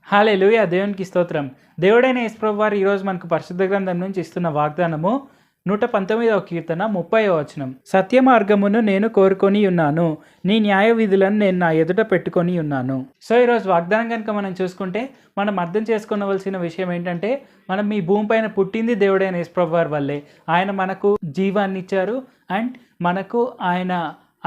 హల్లెలూయా! దేవునికి స్తోత్రం. దేవుడైన యేసు ప్రభువారు ఈరోజు మనకు పరిశుద్ధ గ్రంథం నుంచి ఇస్తున్న వాగ్దానము 119వ కీర్తన 30వ వచనం. సత్య మార్గమును నేను కోరుకొని ఉన్నాను, నీ న్యాయ విధులను నేను నా ఎదుట పెట్టుకొని ఉన్నాను. సో ఈరోజు వాగ్దానం కనుక మనం చూసుకుంటే మనం అర్థం చేసుకోవలసిన విషయం ఏంటంటే, మనం ఈ భూమిపైన పుట్టింది దేవుడైన యేసు ప్రభువారి వల్లే. ఆయన మనకు జీవాన్ని ఇచ్చారు అండ్ మనకు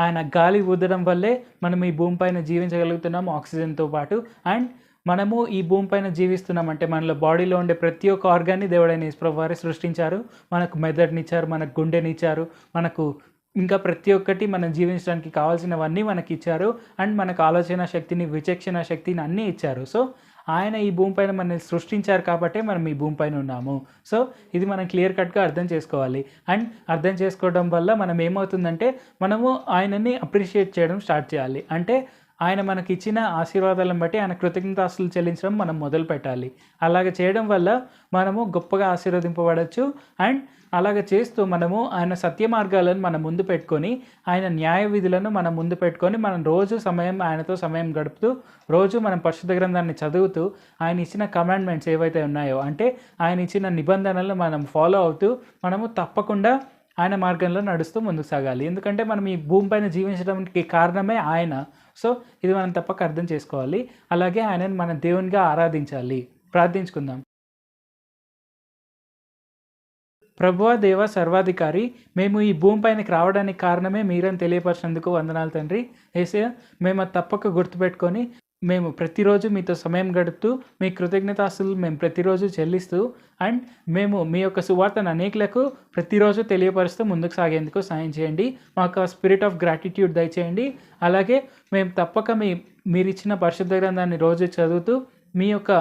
ఆయన గాలి ఊదడం వల్లే మనం ఈ భూమిపైన జీవించగలుగుతున్నాము ఆక్సిజన్తో పాటు. అండ్ మనము ఈ భూమిపైన జీవిస్తున్నామంటే మనలో బాడీలో ఉండే ప్రతి ఒక్క ఆర్గాన్ని దేవుడైన యేసు ప్రభువారే సృష్టించారు. మనకు మెదడునిచ్చారు, మనకు గుండెనిచ్చారు, మనకు ఇంకా ప్రతి ఒక్కటి మనం జీవించడానికి కావాల్సినవన్నీ మనకి ఇచ్చారు. అండ్ మనకు ఆలోచన శక్తిని, విచక్షణ శక్తిని అన్నీ ఇచ్చారు. సో ఆయన ఈ భూమిపైన మనల్ని సృష్టించారు కాబట్టే మనం ఈ భూమిపైన ఉన్నాము. సో ఇది మనం క్లియర్ కట్గా అర్థం చేసుకోవాలి. అండ్ అర్థం చేసుకోవడం వల్ల మనం ఏమవుతుందంటే, మనము ఆయనని అప్రిషియేట్ చేయడం స్టార్ట్ చేయాలి. అంటే ఆయన మనకి ఇచ్చిన ఆశీర్వాదాలను బట్టి ఆయన కృతజ్ఞతాస్తులు చెల్లించడం మనం మొదలు పెట్టాలి. అలాగ చేయడం వల్ల మనము గొప్పగా ఆశీర్వదింపబడచ్చు. అండ్ అలాగ చేస్తూ మనము ఆయన సత్య మార్గాలను మన ముందు పెట్టుకొని, ఆయన న్యాయ విధులను మన ముందు పెట్టుకొని, మనం రోజు ఆయనతో సమయం గడుపుతూ, రోజు మనం పరిశుద్ధ గ్రంథాన్ని చదువుతూ, ఆయన ఇచ్చిన కమాండ్మెంట్స్ ఏవైతే ఉన్నాయో, అంటే ఆయన ఇచ్చిన నిబంధనలను మనం ఫాలో అవుతూ, మనము తప్పకుండా ఆయన మార్గంలో నడుస్తూ ముందుకు సాగాలి. ఎందుకంటే మనం ఈ భూమిపైన జీవించడానికి కారణమే ఆయన. సో ఇది మనం తప్పక అర్థం చేసుకోవాలి. అలాగే ఆయనను మన దేవునిగా ఆరాధించాలి. ప్రార్థించుకుందాం. ప్రభువా, దేవ, సర్వాధికారి, మేము ఈ భూమిపైనకి రావడానికి కారణమే మీరని తెలియపరిచినందుకు వందనాలు తండ్రి. యేసయ్య, మేము అది తప్పక గుర్తుపెట్టుకొని మేము ప్రతిరోజు మీతో సమయం గడుపుతూ, మీ కృతజ్ఞతాస్తులు మేము ప్రతిరోజు చెల్లిస్తూ, అండ్ మేము మీ యొక్క సువార్తను అనేకులకు ప్రతిరోజు తెలియపరుస్తూ ముందుకు సాగేందుకు సాయం చేయండి. మాకు ఆ స్పిరిట్ ఆఫ్ గ్రాటిట్యూడ్ దయచేయండి. అలాగే మేము తప్పక మీరిచ్చిన పరిశుద్ధ గ్రంథాన్ని రోజు చదువుతూ, మీ యొక్క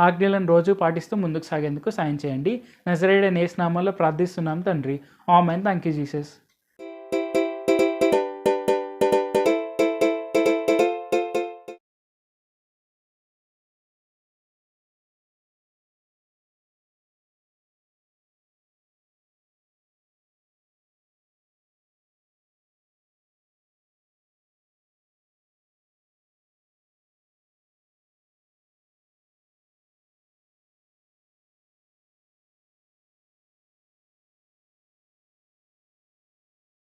ఆజ్ఞలను రోజు పాటిస్తూ ముందుకు సాగేందుకు సాయం చేయండి. నజరేయుడైన యేసు నామములో ప్రార్థిస్తున్నాం తండ్రి. ఆమేన్. Thank you Jesus.